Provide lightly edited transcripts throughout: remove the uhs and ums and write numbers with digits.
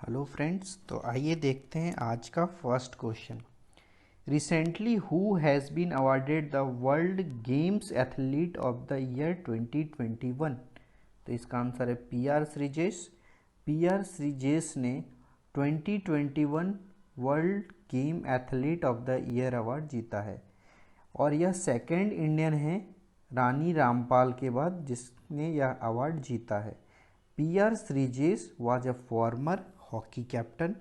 Hello friends, तो आइए देखते हैं आज का first question. Recently who has been awarded the world games athlete of the year 2021? तो इसका आंसर है P R Sreejesh. P R Sreejesh ने 2021 world game athlete of the year award जीता है और यह सेकेंड इंडियन है रानी रामपाल के बाद जिसने यह अवार्ड जीता है। P R Sreejesh was a former hockey captain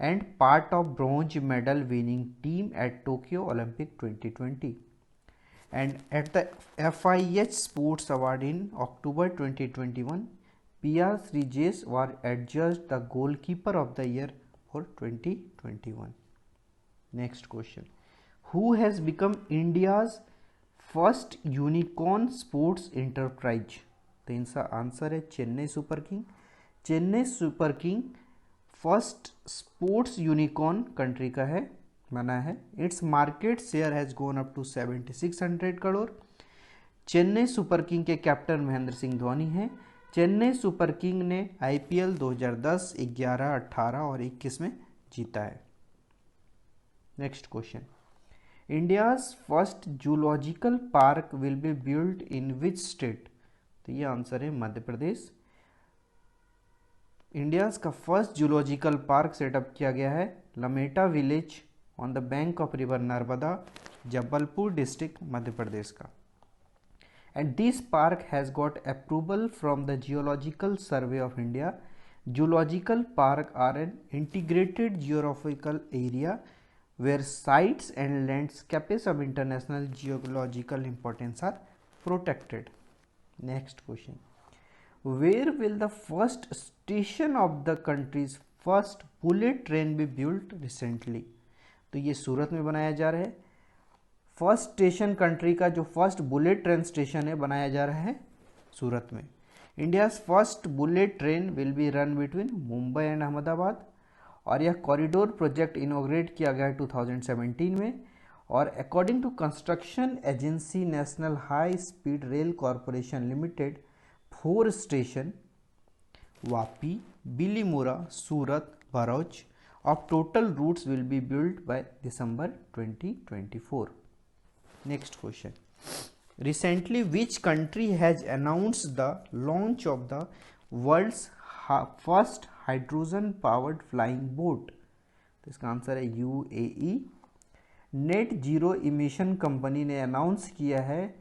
and part of bronze medal winning team at Tokyo Olympic 2020. And at the FIH Sports Award in October 2021, P.R. Srijesh was adjudged the goalkeeper of the year for 2021. Next question. Who has become India's first unicorn sports enterprise? तो इनका answer है Chennai super king. Chennai super king first sports unicorn country का है बना है। Its market share has gone up to 7600 crore. Chennai super king के captain Mahendra Singh Dhoni हैं। Chennai super king ने आईपीएल 2010, 11, 18 और 21 में जीता है। Next question. India's first zoological park will be built in which state? तो ये आंसर है मध्य प्रदेश। इंडियाज का फर्स्ट जूलॉजिकल पार्क सेटअप किया गया है Lameta village on the bank of river Narmada, Jabalpur district, Madhya Pradesh का। And this park has got approval from the geological survey of India. Zoological park are an integrated geographical area where sites and landscapes of international geological importance are protected. Next question. Where will the first station of the country's first bullet train be built recently? तो ये सूरत में बनाया जा रहा है। First station country का जो first bullet train station है बनाया जा रहा है सूरत में। India's first bullet train will be run between Mumbai and Ahmedabad और यह कॉरिडोर प्रोजेक्ट इनोग्रेट किया गया है 2017 में। और according to construction agency national high speed rail corporation limited, 4 station Vapi, Bilimora, Surat, Bharuch of total routes will be built by December 2024. Next question. Recently, which country has announced the launch of the world's first hydrogen powered flying boat? तो इसका answer है UAE. Net zero emission company ने announce किया है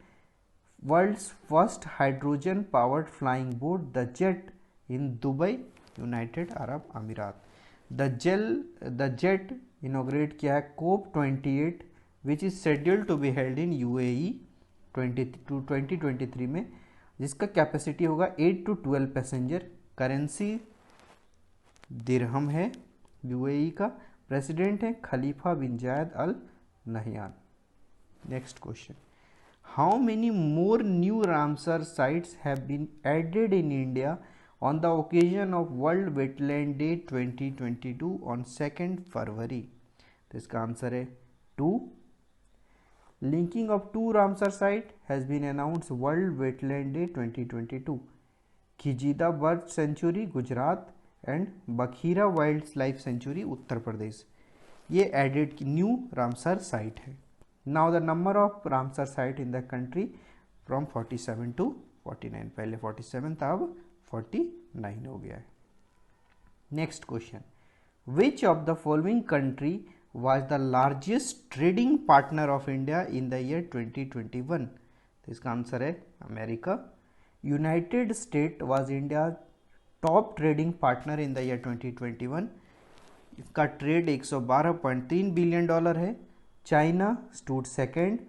world's first hydrogen powered flying boat the jet in Dubai, united Arab Emirates. The jet inaugurate किया है COP 28 which is scheduled to be held in UAE 2023 में, जिसका capacity होगा 8 to 12 passenger. Currency दिरहम है। UAE का president है Khalifa bin Zayed Al Nahyan. Next question. How many more new Ramsar sites have been added in India on the occasion of world wetland day 2022 on 2 February? तो इसका answer है 2। Linking of 2 Ramsar site has been announced world wetland day 2022। Khijadia bird sanctuary Gujarat and Bakhira wildlife sanctuary Uttar Pradesh, ये added new Ramsar site है। Now the number of Ramsar site in the country from 47 to 49, पहले 47 था अब 49 हो गया है। Next question. Which of the following country was the largest trading partner of India in the year 2021? तो इसका answer है America. United state was India top trading partner in the year 2021। इसका ट्रेड 112.3 बिलियन डॉलर है। China stood second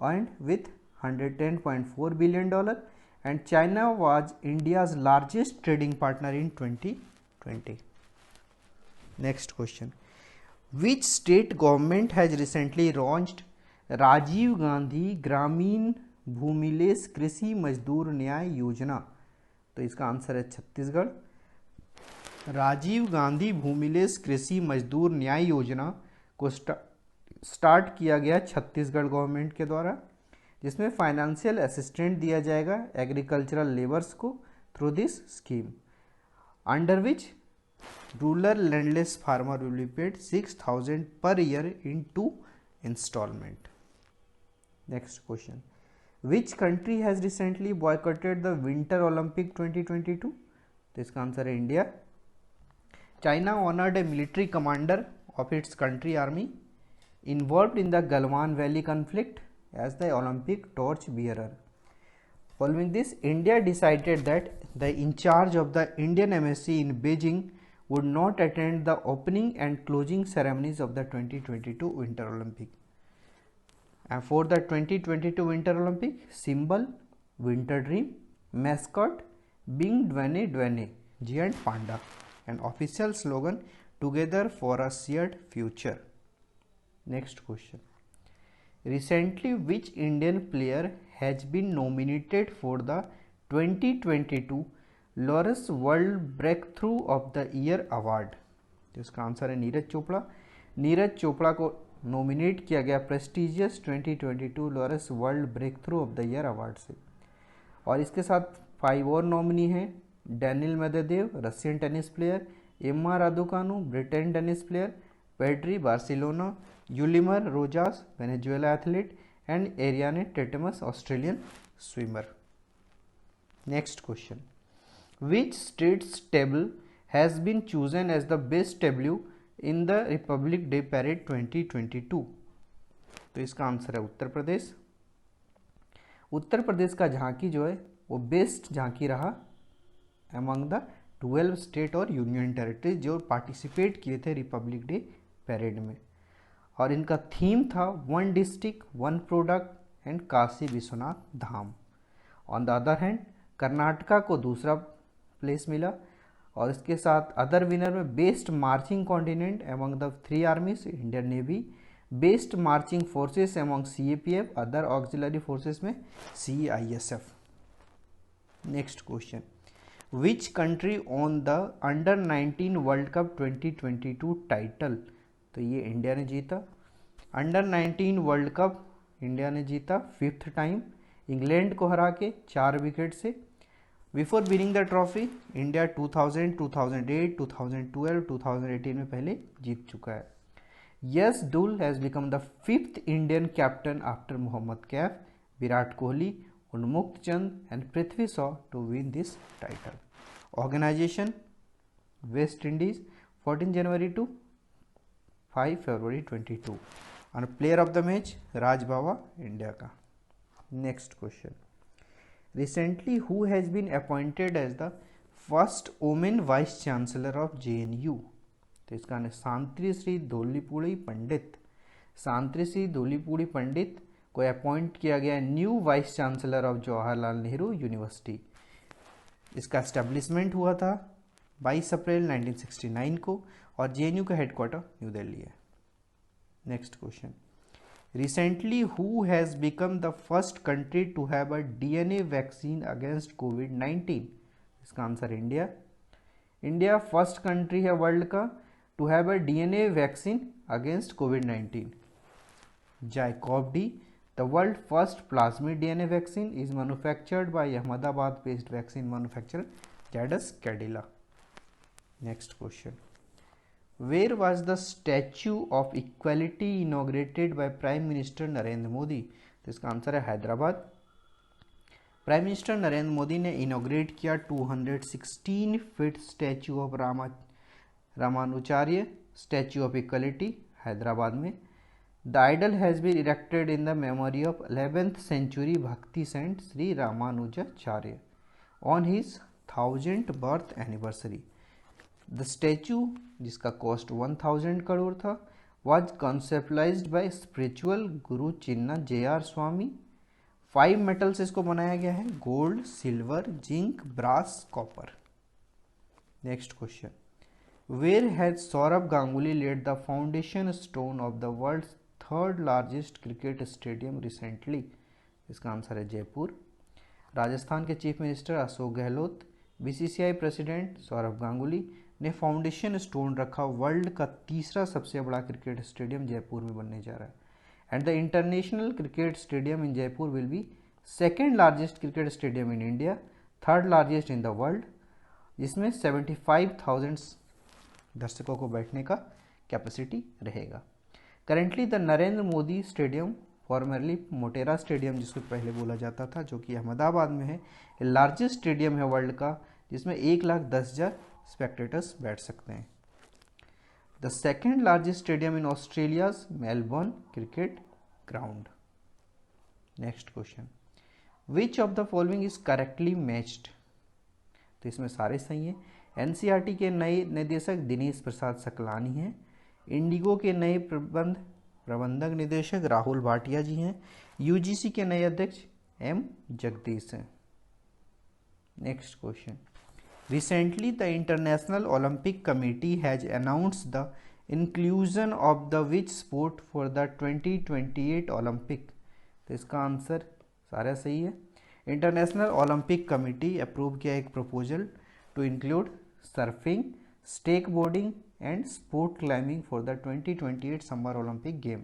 and with 110.4 billion dollar and China was India's largest trading partner in 2020। Next question. Which state government has recently launched Rajiv Gandhi ग्रामीण भूमिलेस कृषि मजदूर न्याय योजना? तो इसका answer है छत्तीसगढ़। राजीव गांधी भूमिलेस कृषि मजदूर न्याय योजना को स्टार्ट किया गया छत्तीसगढ़ गवर्नमेंट के द्वारा, जिसमें फाइनेंशियल असिस्टेंट दिया जाएगा एग्रीकल्चरल लेबर्स को through this scheme, under which Rural landless farmer will be paid 6,000 per year in 2 installment. Next question. Which country has recently boycotted the Winter Olympic 2022? तो इसका आंसर है India. China honored a military commander of its country army involved in the Galwan Valley conflict as the Olympic torch bearer. Following this, India decided that the in charge of the Indian embassy in Beijing would not attend the opening and closing ceremonies of the 2022 Winter Olympic. And for the 2022 Winter Olympic, symbol, winter dream, mascot, being Dwane Dwane, giant panda, and official slogan, together for a shared future. Next question. Recently, which Indian player has been nominated for the 2022 Laurus World Breakthrough of the Year Award? तो इसका answer है नीरज चोपड़ा. नीरज चोपड़ा को nominate किया गया prestigious 2022 Laureus world breakthrough of the year award से. और इसके साथ 5 और नॉमिनी हैं. Daniil Medvedev, Russian tennis player, Emma Raducanu, Britain tennis player, Pedri, Barcelona, Yulimar Rojas, Venezuela athlete, and Ariarne Titmus, Australian swimmer. Next question. Which state's table has been chosen as the best tableau in the Republic Day Parade 2022? तो इसका answer है उत्तर प्रदेश. उत्तर प्रदेश का झांकी जो है वो best झांकी रहा अमंग द 12 स्टेट और यूनियन टेरिटरीज जो पार्टिसिपेट किए थे रिपब्लिक डे पैरेड में. और इनका थीम था one district one product and Kashi Vishwanath Dham. On the other hand Karnataka को दूसरा प्लेस मिला. और इसके साथ अदर विनर में best marching continent among the 3 आर्मीज Indian navy, best marching forces among CAPF, other auxiliary forces में CISF. Next question. Which country on the under 19 world cup 2022 title? तो ये इंडिया ने जीता. अंडर 19 वर्ल्ड कप इंडिया ने जीता 5th time England को हरा के 4 विकेट से. Before winning the trophy India 2000, 2008, 2012, 2018 में पहले जीत चुका है. Yash Dhull has become the 5th Indian captain after Mohammad Kaif, Virat Kohli, Unmukt Chand and Prithvi Shaw to win this title. Organisation West Indies 14 January to 5 February 22. और player of the match Raj Bawa India का. Next question. Recently, who has been appointed as the first women vice chancellor of JNU? तो इसका है शांति श्री धोलीपुड़ी पंडित. शांति श्री धोलीपुड़ी पंडित को appoint किया गया new vice chancellor of Jawaharlal Nehru university. इसका establishment हुआ था 22 अप्रैल 1969 को और JNU का हेडक्वार्टर न्यू दिल्ली है. Next question. Recently, who has become the first country to have a DNA vaccine against COVID-19? इसका answer India. India first country है वर्ल्ड का to have a DNA vaccine against COVID-19. ZyCoV D, the world first plasmid DNA vaccine, is manufactured by Ahmedabad based vaccine manufacturer Jadus Cadila. Next question. Where was the Statue of Equality inaugurated by Prime Minister Narendra Modi? तो इसका answer है Hyderabad. Prime minister Narendra Modi ने inaugurate किया 216 feet statue of Ramanujacharya statue of equality Hyderabad में. The idol has been erected in the memory of 11th century bhakti saint Shri Ramanujacharya on his 1000th birth anniversary. The statue जिसका cost 1000 crore था was कंसेप्टलाइज्ड bye spiritual Guru Chinna JR Swami. 5 metal से इसको बनाया गया है gold, silver, zinc, brass, copper. Next question. Where has Saurabh Ganguly laid the foundation stone of the world's 3rd largest cricket stadium recently? इसका answer है जयपुर. राजस्थान के chief minister Ashok Gehlot, BCCI president Saurabh Ganguly ने foundation stone रखा वर्ल्ड का 3रा सबसे बड़ा क्रिकेट स्टेडियम जयपुर में बनने जा रहा है. And the international cricket stadium in Jaipur will be 2nd largest cricket stadium in India, 3rd largest in the world, जिसमें 75,000 दर्शकों को बैठने का कैपेसिटी रहेगा। Currently the Narendra Modi stadium, formerly Motera stadium जिसको पहले बोला जाता था, जो कि अहमदाबाद में है, लार्जेस्ट स्टेडियम है वर्ल्ड का, जिसमें 1,10,000 स्पेक्टेटर्स बैठ सकते हैं। The second largest stadium in Australia's Melbourne cricket ground. Next question, which of the following is correctly matched? तो इसमें सारे सही हैं। एनसीईआरटी के नए निदेशक दिनेश प्रसाद सकलानी हैं। इंडिगो के नए प्रबंधक निदेशक राहुल भाटिया जी हैं। यूजीसी के नए अध्यक्ष एम जगदीश हैं। Next question, recently the international Olympic committee has announced the inclusion of the which sport for the 2028 Olympic? तो इसका आंसर सारा सही है। इंटरनेशनल ओलंपिक कमेटी अप्रूव किया एक proposal to include surfing, skateboarding and sport climbing for the 2028 summer Olympic game,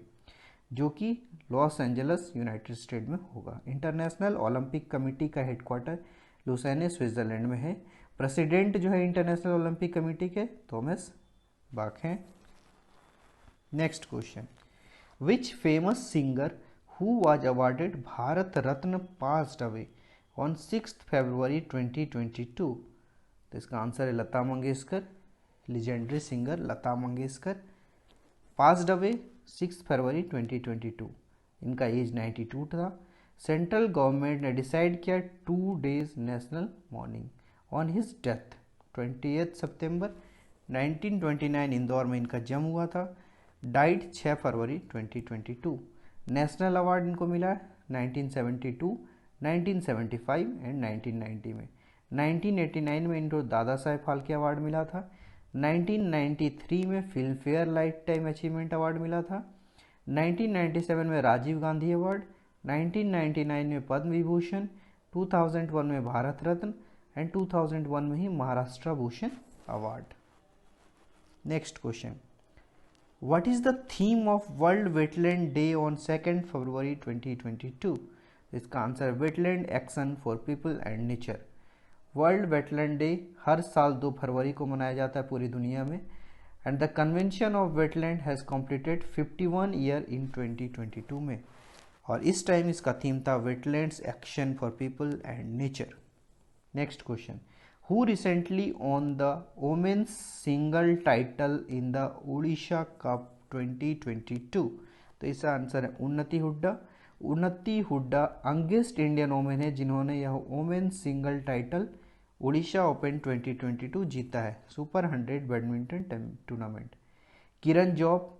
जो कि Los Angeles United State में होगा। इंटरनेशनल ओलंपिक कमेटी का हेडक्वार्टर लुसेने स्विट्जरलैंड में है। प्रेसिडेंट जो है इंटरनेशनल ओलंपिक कमेटी के थॉमस बाक हैं। Next question, which famous singer who was awarded Bharat Ratna passed away on 6 February 2022? तो इसका आंसर है Lata Mangeshkar. Legendary singer Lata Mangeshkar passed away 6 February 2022। इनका एज 92 था। सेंट्रल गवर्नमेंट ने डिसाइड किया 2 days national morning on his death. 28 सितंबर 1929 इंदौर में इनका जन्म हुआ था। Died 6 February 2022। नेशनल अवार्ड इनको मिला 1972, 1975 एंड 1990 में। 1989 में इनको दादा साहेब फाल्के अवार्ड मिला था। 1993 में film fair life time achievement award मिला था। 1997 में राजीव गांधी अवार्ड, 1999 में पद्म विभूषण, 2001 में भारत रत्न एंड 2001 में ही Maharashtra Bhushan award. Next question, what is the theme of world wetland day on 2 February 2022? इसका answer wetland action for people and nature. World wetland day हर साल 2 फरवरी को मनाया जाता है पूरी दुनिया में। And the convention of wetland has completed 51 year in 2022 में, और इस टाइम इसका थीम था wetlands action for people and nature. Next question, who recently on the women's single title in the Odisha cup 2022? तो इसका आंसर है उन्नति हुड्डा। उन्नति हुड्डा यंगेस्ट इंडियन वोमेन है जिन्होंने यह women's single title Odisha open 2022 जीता है, super 100 badminton tournament. Kiran job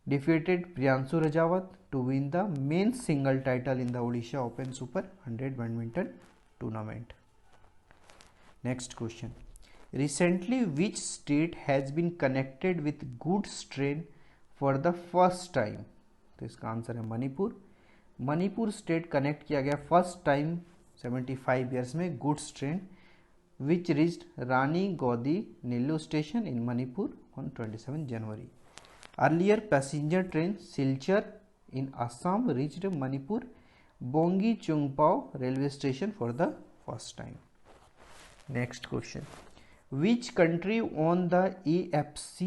defeated Priyanshu Rajawat to win the men's single title in the Odisha Open Super 100 badminton tournament. Next question, recently which state has been connected with goods train for the first time? तो इसका answer है Manipur. Manipur state connect किया गया first time 75 years में goods train which reached Rani Gaidinliu station in Manipur on 27 January. Earlier passenger train Silchar in Assam reached Manipur Vangaichungpao railway station for the first time. Next question, which country won the AFC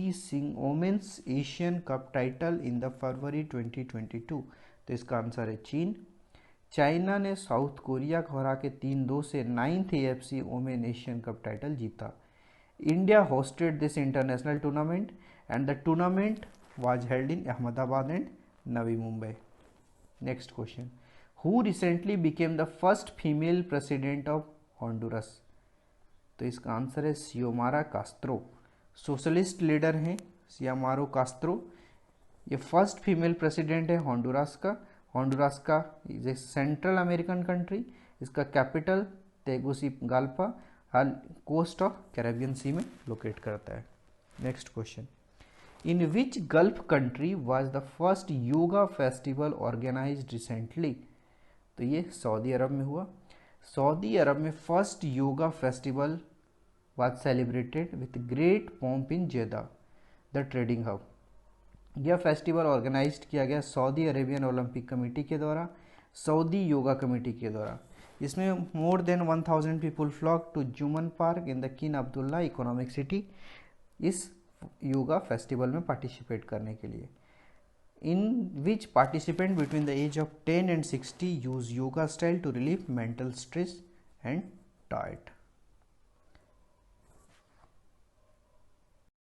women's Asian cup title in the February 2022? तो इसका answer है चीन। China ने south Korea को हरा के 3-2 से 9th AFC women Asian cup title जीता। India hosted this international tournament and the tournament was held in Ahmedabad and Navi Mumbai. Next question, who recently became the first female president of Honduras? तो इसका answer है सियोमारा Castro. Socialist leader हैं Xiomara Castro. ये first female president है Honduras का। Honduras का is a central American country. इसका capital Tegucigalpa coast of Caribbean sea में लोकेट करता है। Next question, in which gulf country was the first yoga festival organised recently? तो ये सऊदी अरब में हुआ। सऊदी अरब में first yoga festival was celebrated with great pomp in Jeddah the trading hub. यह festival organised किया गया Saudi Arabian Olympic Committee के द्वारा, सऊदी योगा कमेटी के द्वारा। इसमें more than 1000 people flock to जुमन park in the King Abdullah economic city. इस योगा फेस्टिवल में पार्टिसिपेट करने के लिए। In which participant between the age of 10 and 60 use yoga style to relieve mental stress and tired.